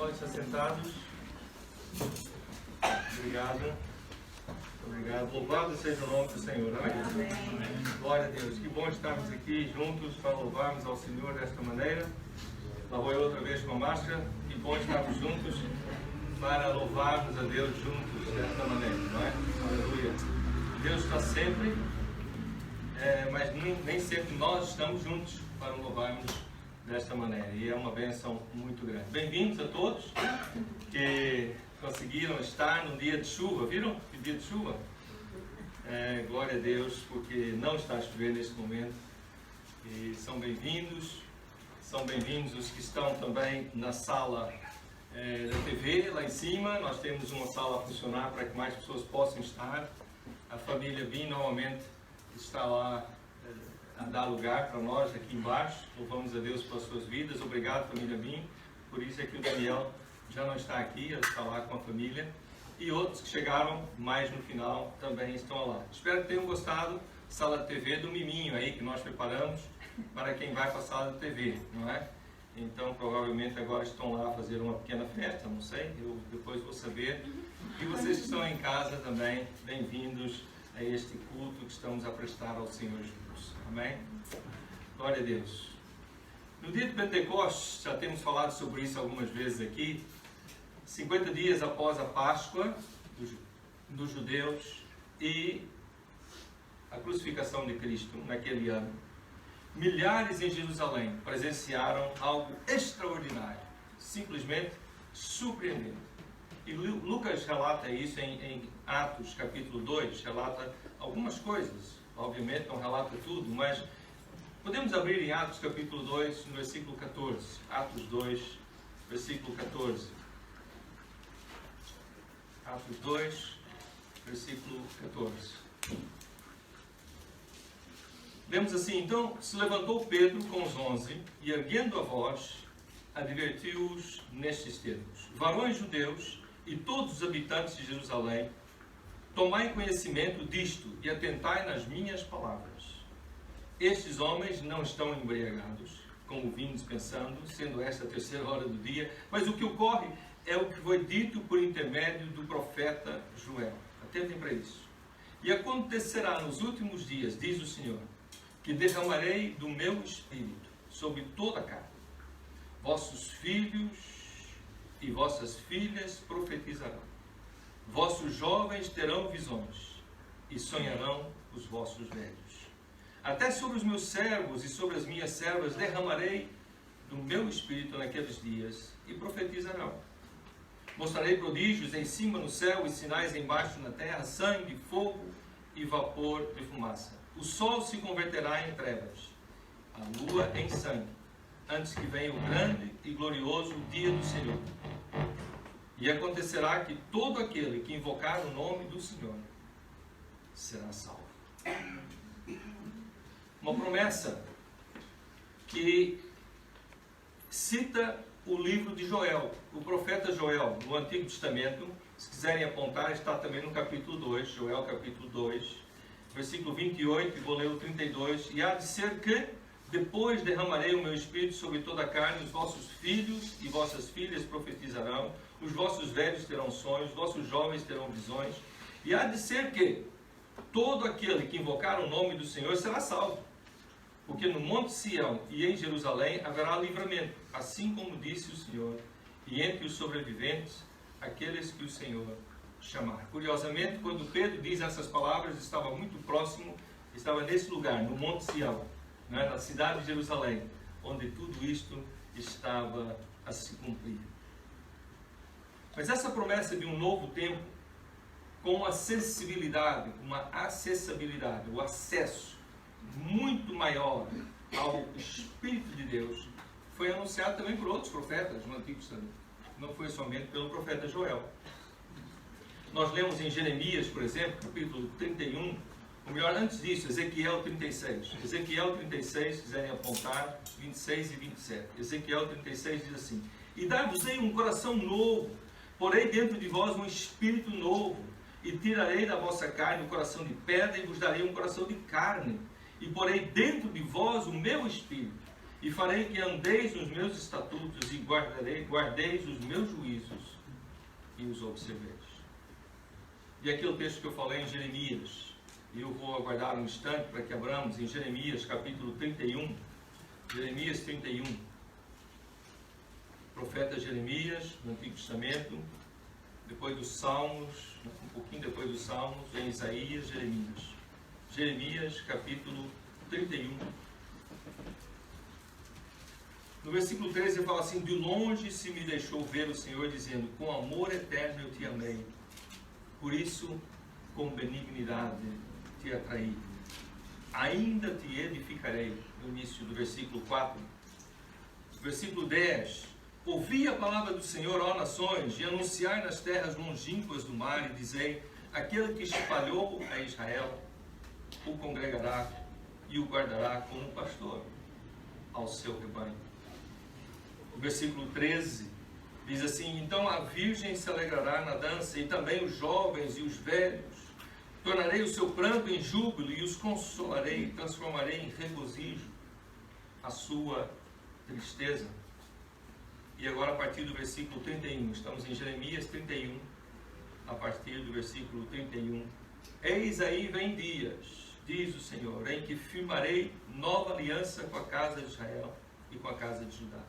Podem estar sentados. Obrigado. Obrigado. Louvado seja o nome do Senhor. Amém? Glória a Deus. Que bom estarmos aqui juntos para louvarmos ao Senhor desta maneira. Lá vou eu outra vez com a máscara. Que bom estarmos juntos para louvarmos a Deus juntos desta maneira, não é? Aleluia. Deus está sempre, mas nem sempre nós estamos juntos para louvarmos desta maneira. E é uma bênção muito grande. Bem-vindos a todos que conseguiram estar no dia de chuva. Viram? Que dia de chuva? Glória a Deus, porque não está a chover neste momento. E são bem-vindos. São bem-vindos os que estão também na sala da TV, lá em cima. Nós temos uma sala a funcionar para que mais pessoas possam estar. A família BIM novamente está lá a dar lugar para nós aqui embaixo. Louvamos a Deus pelas suas vidas. Obrigado, família BIM. Por isso é que o Daniel já não está aqui, ele está lá com a família. E outros que chegaram mais no final também estão lá. Espero que tenham gostado da sala de TV do Miminho aí que nós preparamos para quem vai para a sala de TV, não é? Então provavelmente agora estão lá a fazer uma pequena festa, não sei, eu depois vou saber. E vocês que estão em casa também, bem-vindos a este culto que estamos a prestar ao Senhor Jesus. Amém? Glória a Deus. No dia de Pentecostes, já temos falado sobre isso algumas vezes aqui, 50 dias após a Páscoa dos judeus e a crucificação de Cristo naquele ano, milhares em Jerusalém presenciaram algo extraordinário, simplesmente surpreendente. E Lucas relata isso em Atos capítulo 2, relata algumas coisas, obviamente não relata tudo, mas podemos abrir em Atos capítulo 2, no versículo 14. Atos 2, versículo 14. Atos 2, versículo 14. Lemos assim: então se levantou Pedro com os 11 e, erguendo a voz, advertiu-os nestes termos: varões judeus e todos os habitantes de Jerusalém, tomai conhecimento disto e atentai nas minhas palavras. Estes homens não estão embriagados, como vinhos pensando, sendo esta a terceira hora do dia, mas o que ocorre é o que foi dito por intermédio do profeta Joel. Atentem para isso. E acontecerá nos últimos dias, diz o Senhor, que derramarei do meu espírito sobre toda a carne. Vossos filhos e vossas filhas profetizarão. Vossos jovens terão visões e sonharão os vossos velhos. Até sobre os meus servos e sobre as minhas servas derramarei do meu espírito naqueles dias e profetizarão. Mostrarei prodígios em cima no céu e sinais embaixo na terra, sangue, fogo e vapor de fumaça. O sol se converterá em trevas, a lua em sangue, antes que venha o grande e glorioso dia do Senhor. E acontecerá que todo aquele que invocar o nome do Senhor será salvo. Uma promessa que cita o livro de Joel, o profeta Joel, no Antigo Testamento. Se quiserem apontar, está também no capítulo 2, Joel capítulo 2, versículo 28, e vou ler o 32. E há de ser que depois derramarei o meu espírito sobre toda a carne, os vossos filhos e vossas filhas profetizarão, os vossos velhos terão sonhos, os vossos jovens terão visões. E há de ser que todo aquele que invocar o nome do Senhor será salvo. Porque no Monte Sião e em Jerusalém haverá livramento, assim como disse o Senhor, e entre os sobreviventes, aqueles que o Senhor chamar. Curiosamente, quando Pedro diz essas palavras, estava muito próximo, estava nesse lugar, no Monte Sião, na cidade de Jerusalém, onde tudo isto estava a se cumprir. Mas essa promessa de um novo tempo, com uma sensibilidade, uma acessibilidade, o acesso muito maior ao Espírito de Deus, foi anunciado também por outros profetas no Antigo Testamento. Não foi somente pelo profeta Joel. Nós lemos em Jeremias, por exemplo, capítulo 31, ou melhor, antes disso, Ezequiel 36. Ezequiel 36, se quiserem apontar, 26 e 27. Ezequiel 36 diz assim: e dar-vos-ei um coração novo, porei dentro de vós um espírito novo, e tirarei da vossa carne o coração de pedra, e vos darei um coração de carne, e porei dentro de vós o meu espírito, e farei que andeis nos meus estatutos e guardeis os meus juízos e os observeis. E aquele texto que eu falei em Jeremias, e eu vou aguardar um instante para que abramos em Jeremias capítulo 31, Jeremias 31, profeta Jeremias, no Antigo Testamento, depois dos Salmos, um pouquinho depois dos Salmos, em Isaías, Jeremias. Jeremias capítulo 31. No versículo 13 ele fala assim: de longe se me deixou ver o Senhor, dizendo, com amor eterno eu te amei, por isso com benignidade te atraí, ainda te edificarei. No início do versículo 4. Versículo 10: ouvi a palavra do Senhor, ó nações, e anunciai nas terras longínquas do mar, e dizei, aquele que espalhou a Israel o congregará e o guardará como pastor ao seu rebanho. O versículo 13 diz assim: então a virgem se alegrará na dança, e também os jovens e os velhos. Tornarei o seu pranto em júbilo, e os consolarei, transformarei em regozijo a sua tristeza. E agora a partir do versículo 31, estamos em Jeremias 31, a partir do versículo 31. Eis aí vem dias, diz o Senhor, em que firmarei nova aliança com a casa de Israel e com a casa de Judá.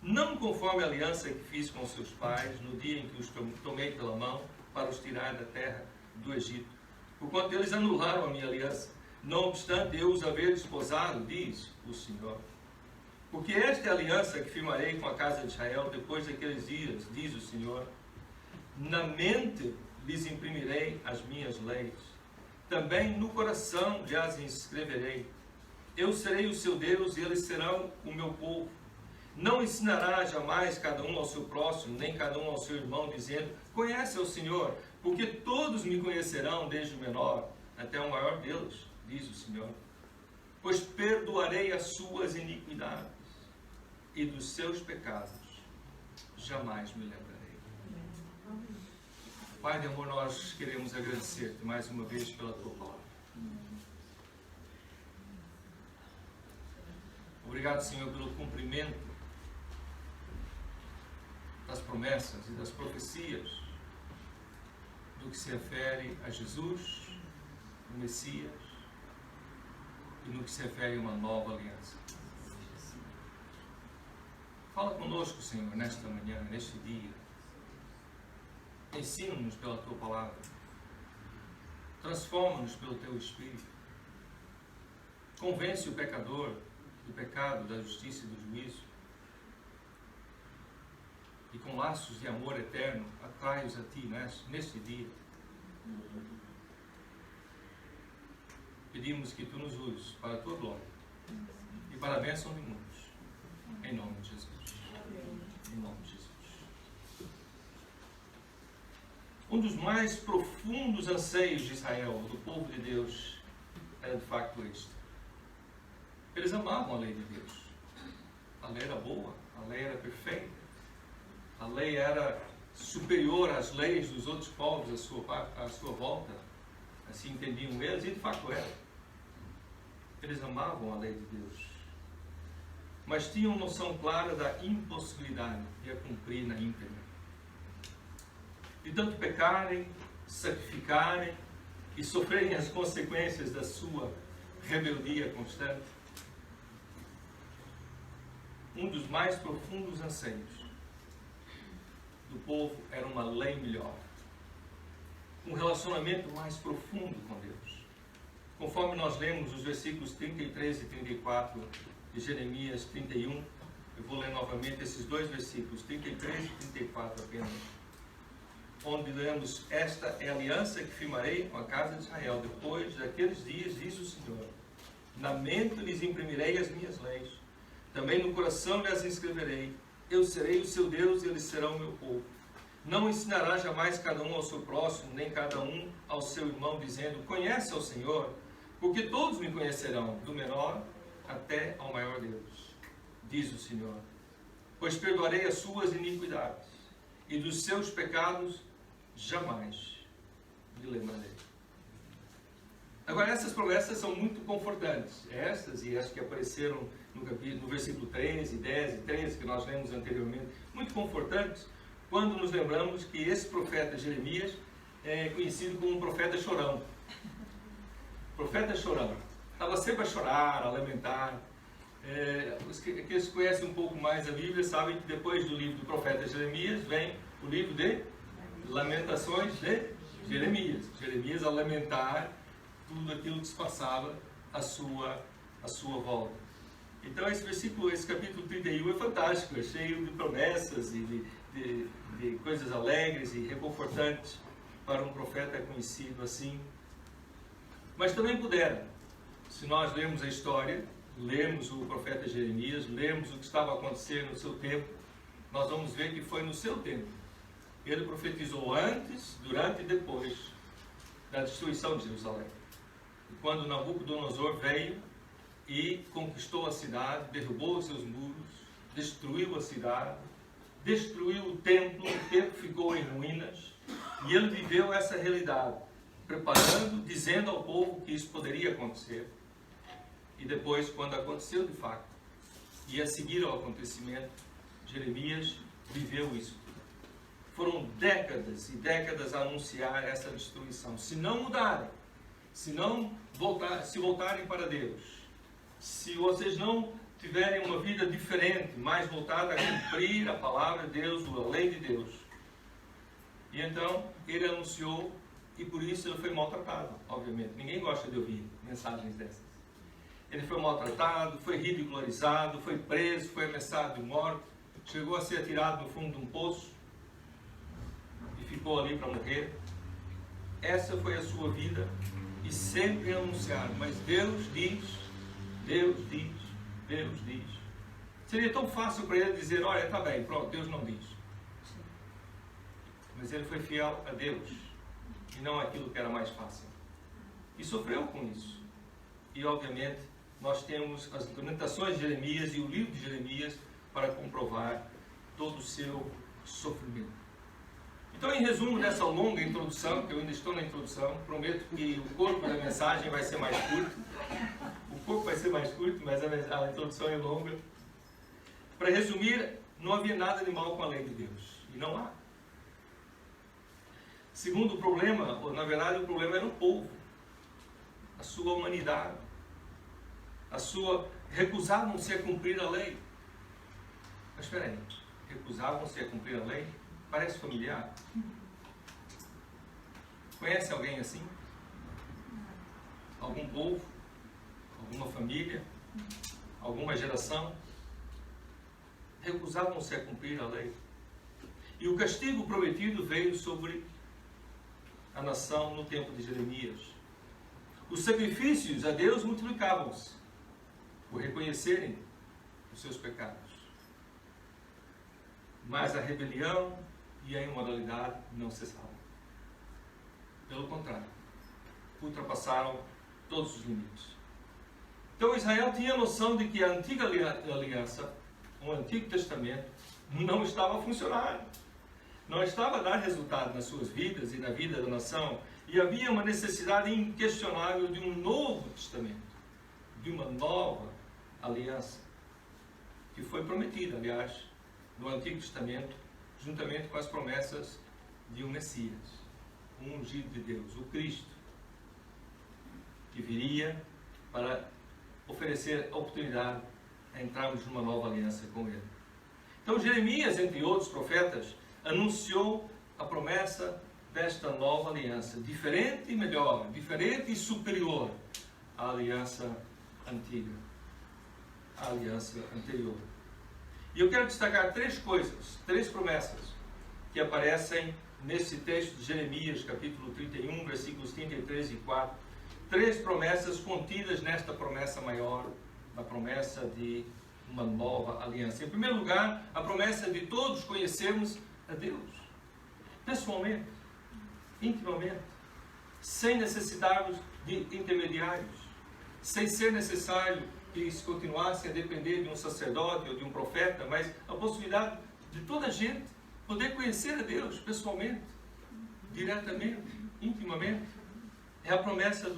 Não conforme a aliança que fiz com seus pais, no dia em que os tomei pela mão para os tirar da terra do Egito, porquanto eles anularam a minha aliança, não obstante eu os haver desposado, diz o Senhor. Porque esta é a aliança que firmarei com a casa de Israel depois daqueles dias, diz o Senhor. Na mente lhes imprimirei as minhas leis, também no coração lhes inscreverei. Eu serei o seu Deus e eles serão o meu povo. Não ensinará jamais cada um ao seu próximo, nem cada um ao seu irmão, dizendo, conhece o Senhor, porque todos me conhecerão, desde o menor até o maior deles, diz o Senhor. Pois perdoarei as suas iniquidades, e dos seus pecados jamais me lembrarei. Pai de amor, nós queremos agradecer-te mais uma vez pela tua palavra. Obrigado, Senhor, pelo cumprimento das promessas e das profecias do que se refere a Jesus, o Messias, e no que se refere a uma nova aliança. Fala conosco, Senhor, nesta manhã, neste dia. Ensina-nos pela tua palavra. Transforma-nos pelo teu Espírito. Convence o pecador do pecado, da justiça e do juízo. E com laços de amor eterno, atrai-os a ti neste dia. Pedimos que tu nos uses para a tua glória e para a bênção de muitos. Em nome de Jesus. Em nome de Jesus. Um dos mais profundos anseios de Israel, do povo de Deus, era de facto este. Eles amavam a lei de Deus. A lei era boa, a lei era perfeita. A lei era superior às leis dos outros povos à sua volta. Assim entendiam eles, e de facto era. Eles amavam a lei de Deus, mas tinham noção clara da impossibilidade de a cumprir na íntegra. De tanto pecarem, sacrificarem e sofrerem as consequências da sua rebeldia constante. Um dos mais profundos anseios do povo era uma lei melhor, um relacionamento mais profundo com Deus. Conforme nós lemos os versículos 33 e 34 de Jeremias 31, eu vou ler novamente esses dois versículos, 33 e 34 apenas, onde lemos, esta é a aliança que firmarei com a casa de Israel, depois daqueles dias, diz o Senhor, na mente lhes imprimirei as minhas leis, também no coração lhes inscreverei, eu serei o seu Deus e eles serão o meu povo. Não ensinará jamais cada um ao seu próximo, nem cada um ao seu irmão, dizendo, conhece ao Senhor, porque todos me conhecerão, do menor até ao maior deles, diz o Senhor. Pois perdoarei as suas iniquidades, e dos seus pecados jamais me lembrarei. Agora, essas promessas são muito confortantes, estas e as que apareceram no versículo 13, 10 e 13, que nós lemos anteriormente, muito confortantes, quando nos lembramos que esse profeta Jeremias é conhecido como um profeta chorão. Profeta chorão. Estava sempre a chorar, a lamentar. Aqueles que conhecem um pouco mais a Bíblia sabem que depois do livro do profeta Jeremias vem o livro de Lamentações de Jeremias. Jeremias a lamentar tudo aquilo que se passava à sua volta. Então esse capítulo 31 é fantástico, é cheio de promessas e de coisas alegres e reconfortantes para um profeta conhecido assim. Mas também pudera, se nós lermos a história, lemos o profeta Jeremias, lemos o que estava acontecendo no seu tempo, nós vamos ver que foi no seu tempo. Ele profetizou antes, durante e depois da destruição de Jerusalém. E quando Nabucodonosor veio e conquistou a cidade, derrubou os seus muros, destruiu a cidade, destruiu o templo ficou em ruínas, e ele viveu essa realidade, preparando, dizendo ao povo que isso poderia acontecer. E depois, quando aconteceu de fato, e a seguir ao acontecimento, Jeremias viveu isso. Foram décadas e décadas a anunciar essa destruição. Se não mudarem, se voltarem para Deus, se vocês não tiverem uma vida diferente, mais voltada a cumprir a palavra de Deus, a lei de Deus. E então, ele anunciou, e por isso ele foi maltratado, obviamente. Ninguém gosta de ouvir mensagens dessas. Ele foi maltratado, foi ridicularizado, foi preso, foi ameaçado de morte, chegou a ser atirado no fundo de um poço e ficou ali para morrer. Essa foi a sua vida, e sempre anunciaram, mas Deus diz, Deus diz, Deus diz. Seria tão fácil para ele dizer, olha, está bem, pronto, Deus não diz. Mas ele foi fiel a Deus, e não aquilo que era mais fácil. E sofreu com isso. E obviamente, nós temos as lamentações de Jeremias e o livro de Jeremias para comprovar todo o seu sofrimento. Então, em resumo dessa longa introdução, que eu ainda estou na introdução, prometo que o corpo da mensagem vai ser mais curto. O corpo vai ser mais curto, mas a introdução é longa. Para resumir, não havia nada de mal com a lei de Deus. E não há. Segundo o problema, ou na verdade o problema era o povo. A sua humanidade. Recusavam-se a cumprir a lei. Mas espera aí, recusavam-se a cumprir a lei? Parece familiar. Conhece alguém assim? Algum povo? Alguma família? Alguma geração? Recusavam-se a cumprir a lei. E o castigo prometido veio sobre a nação no tempo de Jeremias. Os sacrifícios a Deus multiplicavam-se por reconhecerem os seus pecados. Mas a rebelião e a imoralidade não cessavam. Pelo contrário, ultrapassaram todos os limites. Então Israel tinha a noção de que a antiga aliança, o Antigo Testamento, não estava a funcionar. Não estava a dar resultado nas suas vidas e na vida da nação. E havia uma necessidade inquestionável de um novo testamento, de uma nova aliança, que foi prometida, aliás, no Antigo Testamento, juntamente com as promessas de um Messias, um ungido de Deus, o Cristo, que viria para oferecer a oportunidade a entrarmos numa nova aliança com Ele. Então Jeremias, entre outros profetas, anunciou a promessa desta nova aliança, diferente e melhor, diferente e superior à aliança antiga, à aliança anterior. E eu quero destacar três coisas, três promessas que aparecem nesse texto de Jeremias, capítulo 31, versículos 33 e 4. Três promessas contidas nesta promessa maior, na promessa de uma nova aliança. Em primeiro lugar, a promessa de todos conhecermos a Deus, pessoalmente, intimamente, sem necessitarmos de intermediários, sem ser necessário que se continuassem a depender de um sacerdote ou de um profeta, mas a possibilidade de toda a gente poder conhecer a Deus pessoalmente, diretamente, intimamente. É a promessa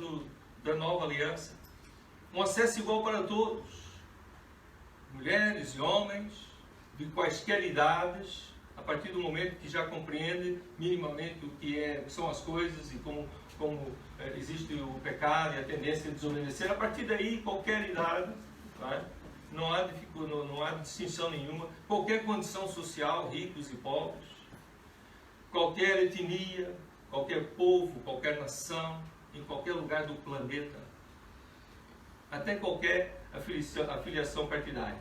da nova aliança. Um acesso igual para todos. mulheres e homens, de quaisquer idades, a partir do momento que já compreende minimamente o que são as coisas e como existe o pecado e a tendência de desobedecer, a partir daí, qualquer idade, não há distinção nenhuma, qualquer condição social, ricos e pobres, qualquer etnia, qualquer povo, qualquer nação, em qualquer lugar do planeta, até qualquer afiliação partidária,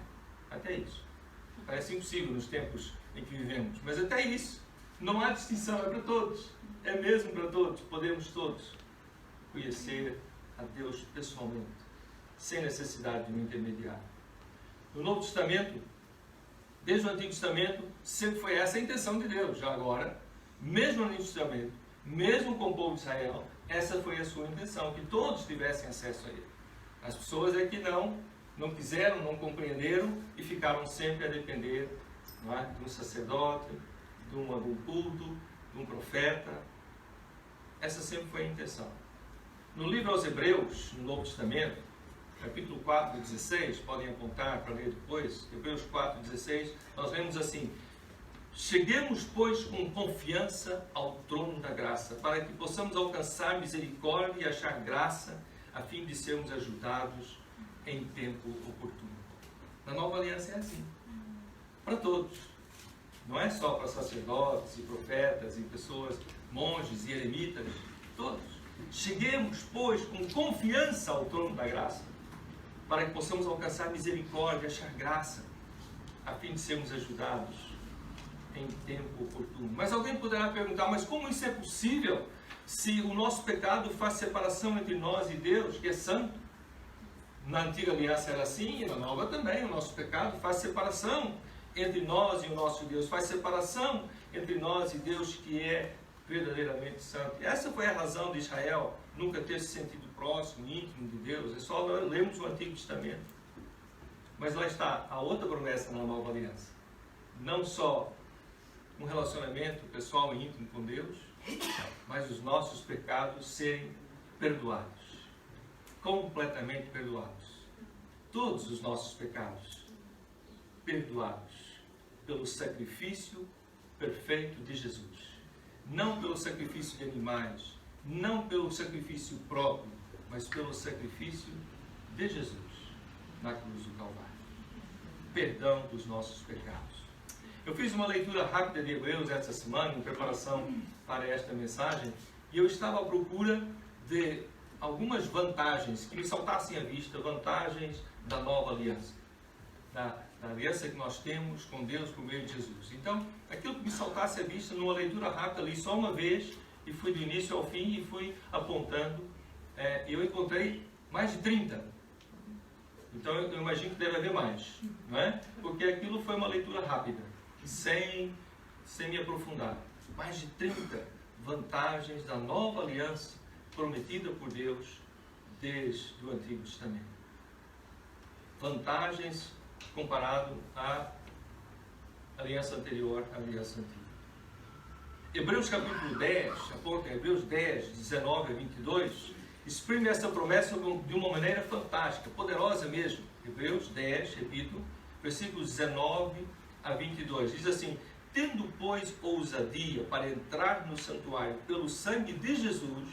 até isso. Parece impossível nos tempos em que vivemos, mas até isso, não há distinção, é para todos, é mesmo para todos, podemos todos conhecer a Deus pessoalmente, sem necessidade de um intermediário. No Novo Testamento, desde o Antigo Testamento, sempre foi essa a intenção de Deus. Já agora, mesmo no Antigo Testamento, mesmo com o povo de Israel, essa foi a sua intenção, que todos tivessem acesso a ele. As pessoas é que não quiseram, não compreenderam e ficaram sempre a depender de um sacerdote, de um culto, de um profeta. Essa sempre foi a intenção. No livro aos Hebreus, no Novo Testamento, capítulo 4, 16, podem apontar para ler depois, Hebreus 4, 16, nós lemos assim: cheguemos, pois, com confiança ao trono da graça, para que possamos alcançar misericórdia e achar graça, a fim de sermos ajudados em tempo oportuno. Na Nova Aliança é assim, para todos. Não é só para sacerdotes e profetas e pessoas, monges e eremitas, todos. Cheguemos, pois, com confiança ao trono da graça, para que possamos alcançar misericórdia, achar graça, a fim de sermos ajudados em tempo oportuno. Mas alguém poderá perguntar, mas como isso é possível se o nosso pecado faz separação entre nós e Deus, que é santo? Na antiga aliança era assim, e na nova também. O nosso pecado faz separação entre nós e o nosso Deus, faz separação entre nós e Deus, que é verdadeiramente santo. E essa foi a razão de Israel nunca ter se sentido próximo, íntimo de Deus. É só lermos o Antigo Testamento. Mas lá está a outra promessa na nova aliança. Não só um relacionamento pessoal e íntimo com Deus, mas os nossos pecados serem perdoados. Completamente perdoados. Todos os nossos pecados perdoados pelo sacrifício perfeito de Jesus. Não pelo sacrifício de animais, não pelo sacrifício próprio, mas pelo sacrifício de Jesus na cruz do Calvário. Perdão dos nossos pecados. Eu fiz uma leitura rápida de Hebreus esta semana, em preparação para esta mensagem, e eu estava à procura de algumas vantagens que me saltassem à vista, vantagens da nova aliança, da aliança que nós temos com Deus por meio de Jesus. Então, aquilo que me saltasse à vista, numa leitura rápida, li só uma vez, e fui do início ao fim, e fui apontando, eu encontrei mais de 30. Então, eu imagino que deve haver mais, não é? Porque aquilo foi uma leitura rápida, sem me aprofundar. Mais de 30 vantagens da nova aliança prometida por Deus desde o Antigo Testamento. Vantagens comparado à aliança anterior, à aliança antiga. Hebreus capítulo 10, aponta Hebreus 10, 19 a 22, exprime essa promessa de uma maneira fantástica, poderosa mesmo. Hebreus 10, repito, versículos 19 a 22, diz assim: tendo, pois, ousadia para entrar no santuário pelo sangue de Jesus,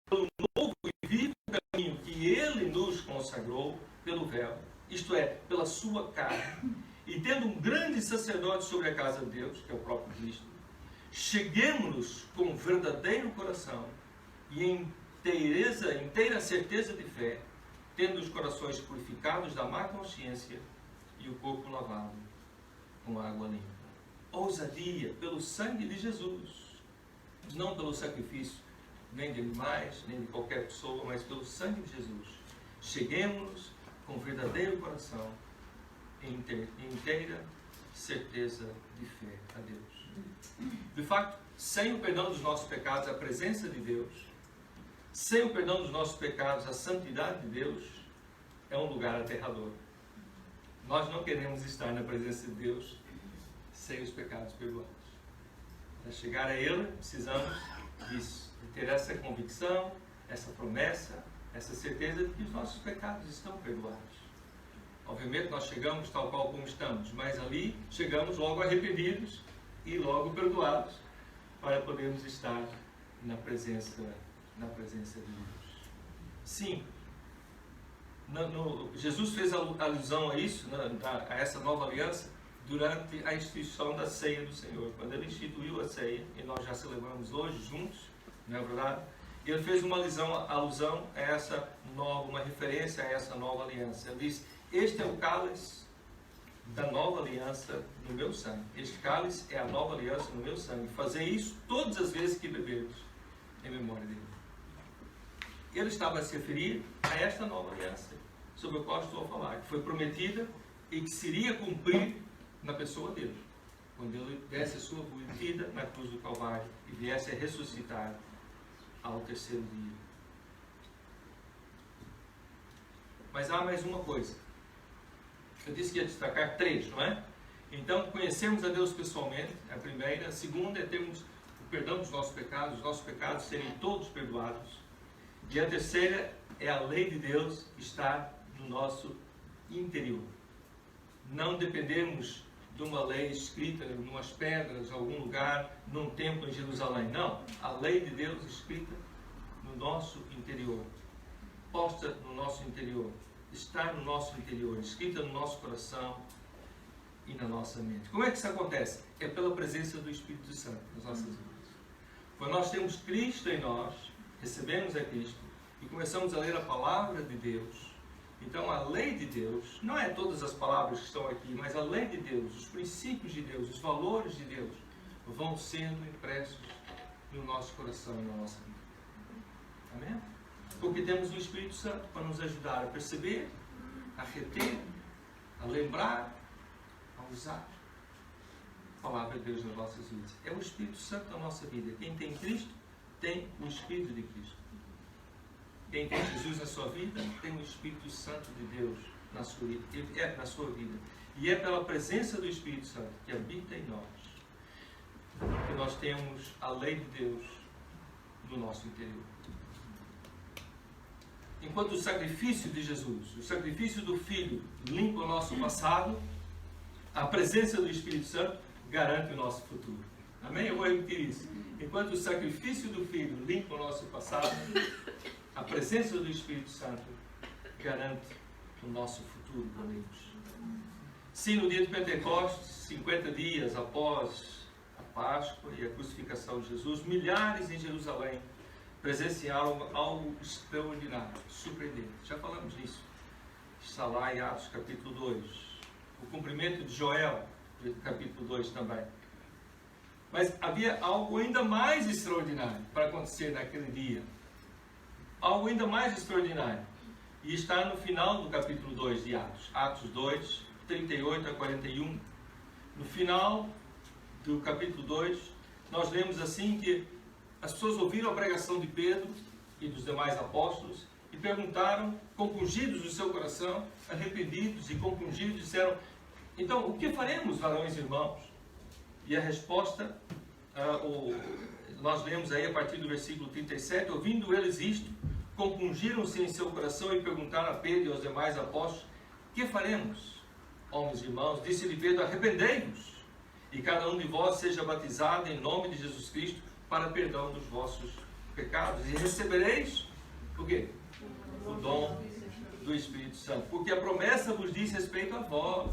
pelo novo e vivo caminho que Ele nos consagrou pelo véu, isto é, pela sua carne, e tendo um grande sacerdote sobre a casa de Deus, que é o próprio Cristo, cheguemos-nos com verdadeiro coração e inteira certeza de fé, tendo os corações purificados da má consciência e o corpo lavado com água limpa. Ousadia pelo sangue de Jesus, não pelo sacrifício nem de animais, nem de qualquer pessoa, mas pelo sangue de Jesus. Cheguemos-nos com verdadeiro coração e inteira certeza de fé a Deus. De facto, sem o perdão dos nossos pecados, a presença de Deus, sem o perdão dos nossos pecados, a santidade de Deus, é um lugar aterrador. Nós não queremos estar na presença de Deus sem os pecados perdoados. Para chegar a Ele, precisamos disso, de ter essa convicção, essa promessa, essa certeza de que os nossos pecados estão perdoados. Obviamente nós chegamos tal qual como estamos, mas ali chegamos logo arrependidos e logo perdoados para podermos estar na presença de Deus. Sim, Jesus fez alusão a isso, a essa nova aliança, durante a instituição da ceia do Senhor. Quando Ele instituiu a ceia, e nós já celebramos hoje juntos, não é verdade? Ele fez uma alusão a essa nova, uma referência a essa nova aliança. Ele diz: este é o cálice da nova aliança no meu sangue. Este cálice é a nova aliança no meu sangue. Fazer isso todas as vezes que beberdes, em memória dele. Ele estava a se referir a esta nova aliança, sobre a qual estou a falar, que foi prometida e que se iria cumprir na pessoa dele, quando ele desse a sua vida na cruz do Calvário e viesse a ressuscitar ao terceiro dia. Mas há mais uma coisa. Eu disse que ia destacar 3, não é? Então, conhecemos a Deus pessoalmente, a primeira. A segunda é termos o perdão dos nossos pecados serem todos perdoados. E a terceira é a lei de Deus estar no nosso interior. Não dependemos de uma lei escrita em umas pedras, em algum lugar, num templo em Jerusalém. Não. A lei de Deus escrita no nosso interior, posta no nosso interior, está no nosso interior, escrita no nosso coração e na nossa mente. Como é que isso acontece? É pela presença do Espírito Santo nas nossas vidas. Quando nós temos Cristo em nós, recebemos a Cristo e começamos a ler a palavra de Deus, então a lei de Deus, não é todas as palavras que estão aqui, mas a lei de Deus, os princípios de Deus, os valores de Deus, vão sendo impressos no nosso coração e na nossa vida. Amém? Porque temos o Espírito Santo para nos ajudar a perceber, a reter, a lembrar, a usar a palavra de Deus nas nossas vidas. É o Espírito Santo na nossa vida. Quem tem Cristo, tem o Espírito de Cristo. Quem tem Jesus na sua vida, tem o Espírito Santo de Deus na sua vida. E é pela presença do Espírito Santo que habita em nós que nós temos a lei de Deus no nosso interior. Enquanto o sacrifício de Jesus, o sacrifício do Filho, limpa o nosso passado, a presença do Espírito Santo garante o nosso futuro. Amém? Eu vou repetir isso. Enquanto o sacrifício do Filho limpa o nosso passado, a presença do Espírito Santo garante o nosso futuro com Deus. Sim, no dia de Pentecostes, 50 dias após a Páscoa e a crucificação de Jesus, milhares em Jerusalém presenciaram algo extraordinário, surpreendente. Já falamos disso. Está lá em Atos capítulo 2. O cumprimento de Joel, capítulo 2 também. Mas havia algo ainda mais extraordinário para acontecer naquele dia. Algo ainda mais extraordinário. E está no final do capítulo 2 de Atos. Atos 2, 38 a 41. No final do capítulo 2, nós lemos assim que as pessoas ouviram a pregação de Pedro e dos demais apóstolos e perguntaram, compungidos do seu coração, arrependidos e compungidos, disseram: então, o que faremos, varões e irmãos? E a resposta, nós lemos aí a partir do versículo 37, ouvindo eles isto, compungiram-se em seu coração e perguntaram a Pedro e aos demais apóstolos: que faremos, homens e irmãos? Disse-lhe Pedro: arrependei-vos, e cada um de vós seja batizado em nome de Jesus Cristo para perdão dos vossos pecados, e recebereis o quê? O dom do Espírito Santo, porque a promessa vos diz respeito a vós,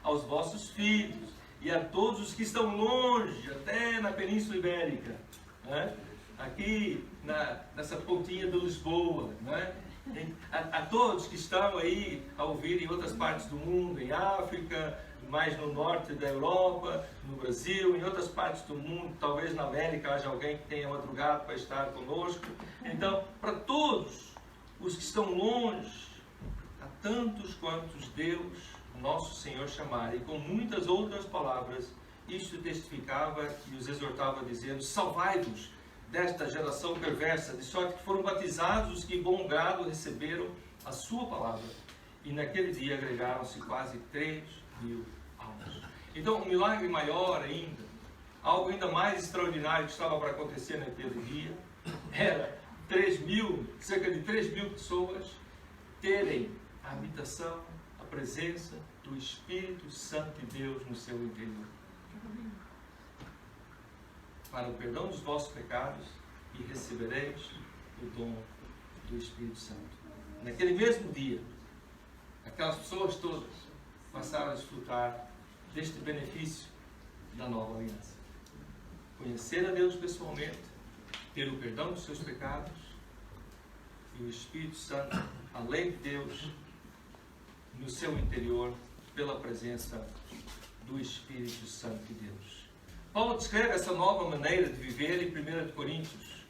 aos vossos filhos e a todos os que estão longe, até na Península Ibérica, né? Aqui nessa pontinha de Lisboa, né? A todos que estão aí a ouvir em outras partes do mundo, em África, mais no norte da Europa, no Brasil, em outras partes do mundo, talvez na América haja alguém que tenha madrugado para estar conosco. Então, para todos os que estão longe, a tantos quantos Deus, nosso Senhor, chamar, e com muitas outras palavras, isto testificava e os exortava, dizendo: salvai-vos desta geração perversa, de sorte que foram batizados os que em bom grado receberam a sua palavra. E naquele dia agregaram-se quase 3.000 almas. Então, um milagre maior ainda, algo ainda mais extraordinário que estava para acontecer naquele dia, era cerca de 3.000 pessoas terem a habitação, a presença do Espírito Santo de Deus no seu interior. Para o perdão dos vossos pecados, e recebereis o dom do Espírito Santo. Naquele mesmo dia, aquelas pessoas todas passaram a desfrutar deste benefício da nova aliança. Conhecer a Deus pessoalmente, ter o perdão dos seus pecados e o Espírito Santo, a lei de Deus, no seu interior, pela presença do Espírito Santo de Deus. Paulo descreve essa nova maneira de viver em 1 Coríntios,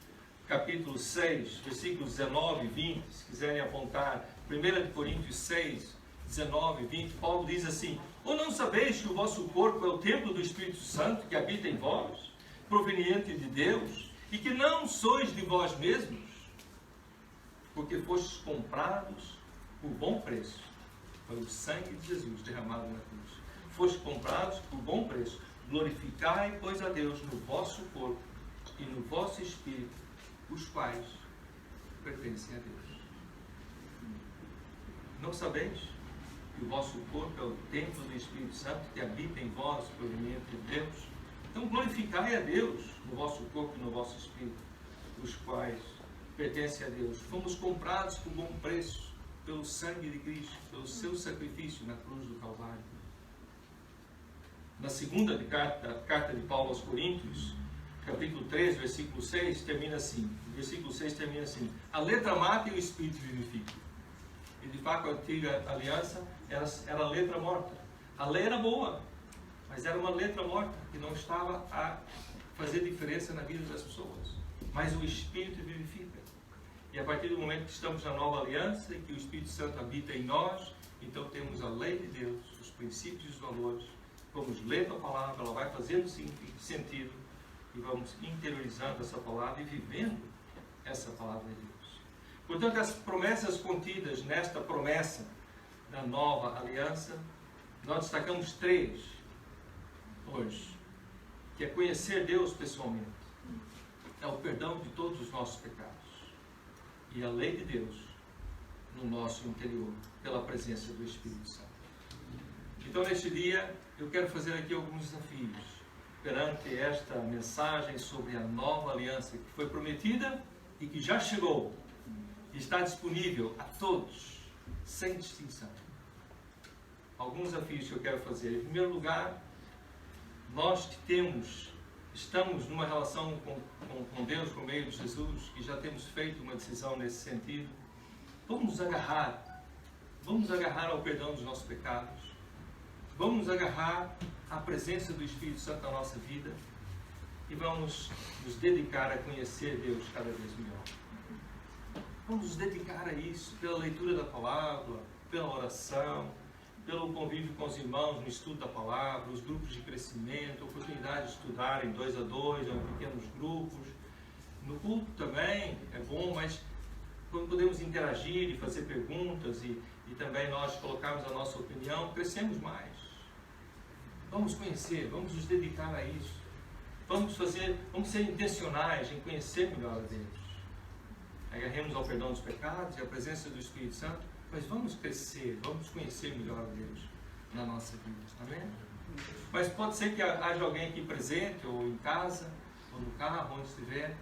capítulo 6, versículos 19 e 20. Se quiserem apontar, 1 Coríntios 6, 19 e 20, Paulo diz assim: ou não sabeis que o vosso corpo é o templo do Espírito Santo que habita em vós, proveniente de Deus, e que não sois de vós mesmos, porque fostes comprados por bom preço, pelo sangue de Jesus derramado na cruz. Fostes comprados por bom preço. Glorificai, pois, a Deus no vosso corpo e no vosso espírito, os quais pertencem a Deus. Não sabeis que o vosso corpo é o templo do Espírito Santo que habita em vós, proveniente de Deus? Então glorificai a Deus no vosso corpo e no vosso espírito, os quais pertencem a Deus. Fomos comprados por bom preço pelo sangue de Cristo, pelo seu sacrifício na cruz do Calvário. Na segunda carta de Paulo aos Coríntios, capítulo 3, versículo 6, termina assim. O versículo 6 termina assim: a letra mata e o Espírito vivifica. E de fato a antiga aliança era a letra morta. A lei era boa, mas era uma letra morta que não estava a fazer diferença na vida das pessoas. Mas o Espírito vivifica. E a partir do momento que estamos na nova aliança e que o Espírito Santo habita em nós, então temos a lei de Deus, os princípios e os valores. Vamos lendo a palavra, ela vai fazendo sentido e vamos interiorizando essa palavra e vivendo essa palavra de Deus. Portanto, as promessas contidas nesta promessa da nova aliança, nós destacamos 3 hoje, que é conhecer Deus pessoalmente, é o perdão de todos os nossos pecados e a lei de Deus no nosso interior, pela presença do Espírito Santo. Então, neste dia, eu quero fazer aqui alguns desafios perante esta mensagem sobre a nova aliança que foi prometida e que já chegou e está disponível a todos, sem distinção. Alguns desafios que eu quero fazer. Em primeiro lugar, nós que estamos numa relação com Deus por meio de Jesus, que já temos feito uma decisão nesse sentido, vamos nos agarrar ao perdão dos nossos pecados. Vamos nos agarrar à presença do Espírito Santo na nossa vida e vamos nos dedicar a conhecer Deus cada vez melhor. Vamos nos dedicar a isso pela leitura da palavra, pela oração, pelo convívio com os irmãos no estudo da palavra, os grupos de crescimento, a oportunidade de estudar em 2 a 2 ou em pequenos grupos. No culto também é bom, mas quando podemos interagir e fazer perguntas e também nós colocarmos a nossa opinião, crescemos mais. Vamos conhecer, vamos nos dedicar a isso. Vamos ser intencionais em conhecer melhor a Deus. Agarremos ao perdão dos pecados e à presença do Espírito Santo, mas vamos crescer, vamos conhecer melhor a Deus na nossa vida. Amém? Mas pode ser que haja alguém aqui presente, ou em casa, ou no carro, onde estiver,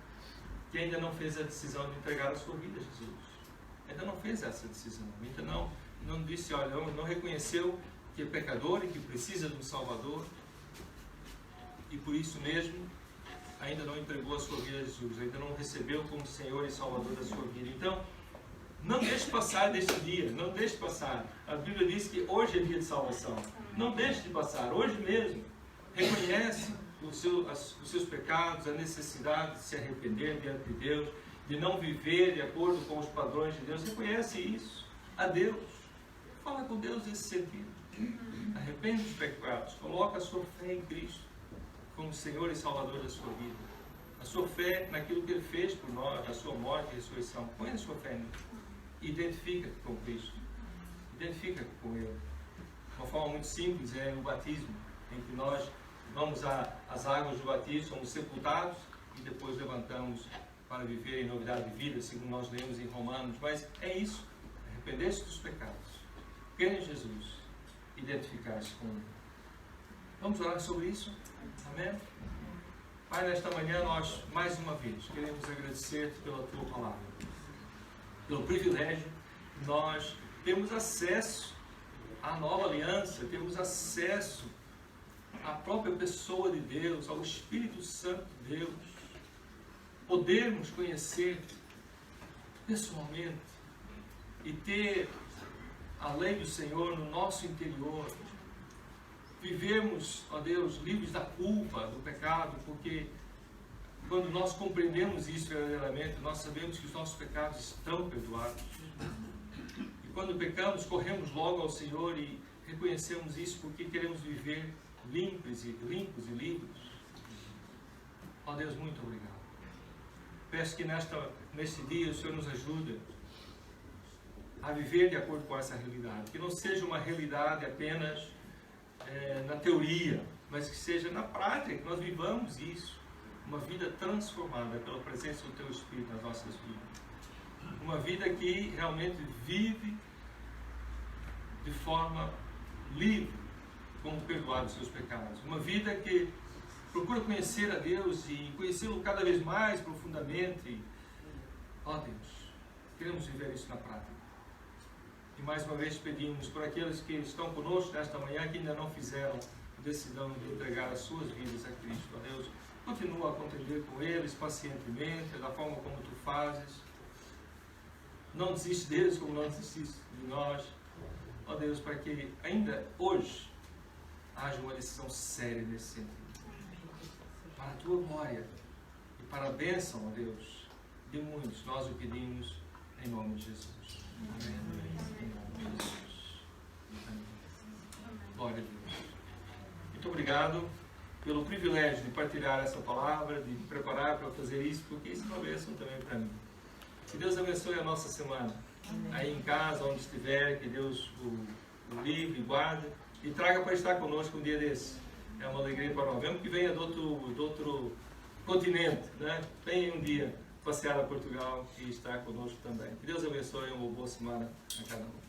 que ainda não fez a decisão de entregar a sua vida a Jesus. Ainda não fez essa decisão. Ainda não disse, olha, não reconheceu que é pecador e que precisa de um Salvador, e por isso mesmo ainda não entregou a sua vida a Jesus, ainda não recebeu como Senhor e Salvador da sua vida. Então, não deixe passar deste dia, não deixe passar. A Bíblia diz que hoje é dia de salvação. Não deixe de passar, hoje mesmo. Reconhece os seus pecados, a necessidade de se arrepender diante de Deus, de não viver de acordo com os padrões de Deus. Reconhece isso a Deus. Fala com Deus nesse sentido. Arrepende dos pecados, coloca a sua fé em Cristo como Senhor e Salvador da sua vida. A sua fé naquilo que Ele fez por nós, na sua morte e ressurreição. Põe a sua fé nele. Identifica-te com Cristo. Identifica-te com Ele. Uma forma muito simples é o batismo, em que nós vamos às águas do batismo, somos sepultados e depois levantamos para viver em novidade de vida, segundo nós lemos em Romanos. Mas é isso. Arrepender-se dos pecados. crer em Jesus, identificar-se com Ele. Vamos orar sobre isso? Amém? Pai, nesta manhã nós, mais uma vez, queremos agradecer-te pela Tua Palavra, pelo privilégio de nós termos acesso à nova aliança, temos acesso à própria pessoa de Deus, ao Espírito Santo de Deus, podermos conhecer-te pessoalmente e ter a lei do Senhor no nosso interior, vivermos, ó Deus, livres da culpa, do pecado, porque quando nós compreendemos isso verdadeiramente, nós sabemos que os nossos pecados estão perdoados. E quando pecamos, corremos logo ao Senhor e reconhecemos isso porque queremos viver limpos e livres. Ó Deus, muito obrigado. Peço que neste dia o Senhor nos ajude a viver de acordo com essa realidade. Que não seja uma realidade apenas na teoria, mas que seja na prática, que nós vivamos isso. Uma vida transformada pela presença do Teu Espírito nas nossas vidas. Uma vida que realmente vive de forma livre, como perdoado os seus pecados. Uma vida que procura conhecer a Deus e conhecê-lo cada vez mais profundamente. Ó Deus, queremos viver isso na prática. E mais uma vez pedimos por aqueles que estão conosco nesta manhã, que ainda não fizeram decisão de entregar as suas vidas a Cristo. Ó Deus, continua a contender com eles pacientemente, da forma como Tu fazes. Não desiste deles como não desististe de nós. Ó Deus, para que ainda hoje haja uma decisão séria nesse sentido. Para a Tua glória e para a bênção, ó Deus, de muitos, nós o pedimos em nome de Jesus. Amém. Em nome de Jesus. Amém. Glória a Deus. Muito obrigado pelo privilégio de partilhar essa palavra, de me preparar para fazer isso, porque isso é uma bênção também para mim. Que Deus abençoe a nossa semana. Aí em casa, onde estiver, que Deus o livre, guarde e traga para estar conosco um dia desse. É uma alegria para nós. Mesmo que venha do outro continente, né? Venha um dia passear a Portugal e estar conosco também. Que Deus abençoe e uma boa semana a cada um.